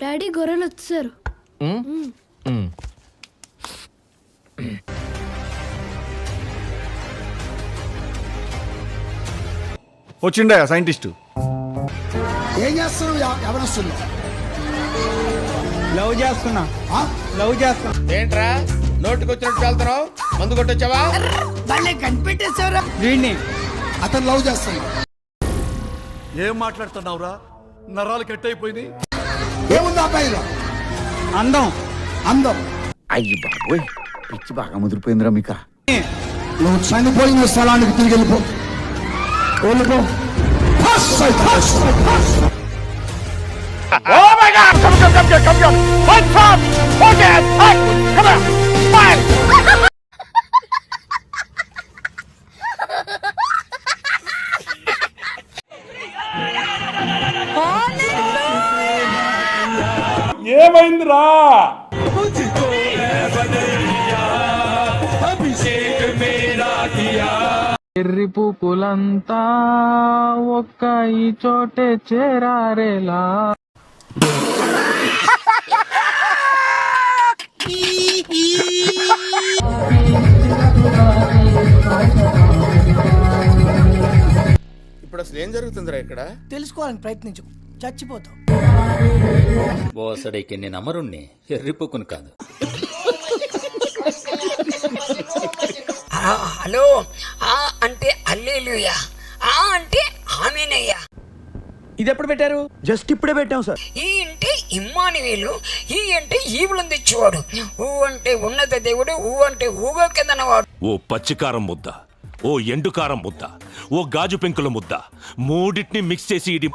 Daddy గొర్రెలు వచ్చారు. వచ్చిండా సైంటిస్టు. ఏం చేస్తున్నావు? ఎవరొస్తున్నా? లవ్ చేస్తున్నా. లవ్ చేస్తున్నా. ఏంట్రా నోటికొచ్చినట్టు వెళ్తున్నావు? మందు కొట్టొచ్చావా? భలే కనిపెట్టేశావురా. వీడిని అతను లవ్ చేస్తున్నా. ఏం మాట్లాడుతున్నావురా? నరాలు కట్ అయిపోయినాయి. ఏముంది అబ్బాయిలో? అందం. అందం. అయ్యి బాబోయ్, పిచ్చి బాగా ముదిరిపోయిందిరా మీక. నువ్వు చనిపోయిన స్థలానికి తిరిగి వెళ్ళిపో. వెళ్ళిపో. Oh my God! Come on! One top! Okay! Hey! Come on! Fire! ఏమైందిరా? ఎర్రి పూపులంతా ఒక్క ఈ చోటే చేరారేలా. ఇప్పుడు అసలు ఏం జరుగుతుందిరా ఇక్కడ? తెలుసుకోవాలని ప్రయత్నించు, చచ్చిపోతావు. బోసడికి నేను అమరుణ్ణి, ఎర్రిపోకును కాదు. హలో, ఆ అంటే అల్లేలుయా, ఆ అంటే ఆమేనయ్యా. ఇది ఎప్పుడు పెట్టారు? జస్ట్ ఇప్పుడే పెట్టాం సార్. ఈ అంటే ఇమ్మానువేలు, ఈ అంటే ఈవులను తెచ్చేవాడు, ఊ అంటే ఉన్నత దేవుడు, ఊ అంటే ఊగో కిందనవాడు. ఓ పచ్చికారం ముద్ద, ఓ ఎండుకారం ముద్ద, ఓ గాజు పెంకుల ముద్ద, మూడింటిని మిక్స్ చేసి ఇది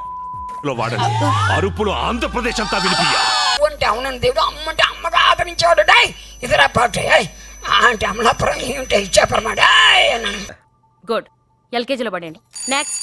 లో వాడండి. అరుపులు ఆంధ్రప్రదేశ్ అంతా వినిపియ్య. ఊ అంటే అవునని దేవుడు, అమ్మంటే అమ్మగా ఆదరించేవాడు. డాయ్ ఇతరా పాట అంటే అమలాపురం, ఈ అంటే ఇచ్చాపురం. డాయ్ అన్నాను. గుడ్, ఎల్కేజీలో పడండి. నెక్స్ట్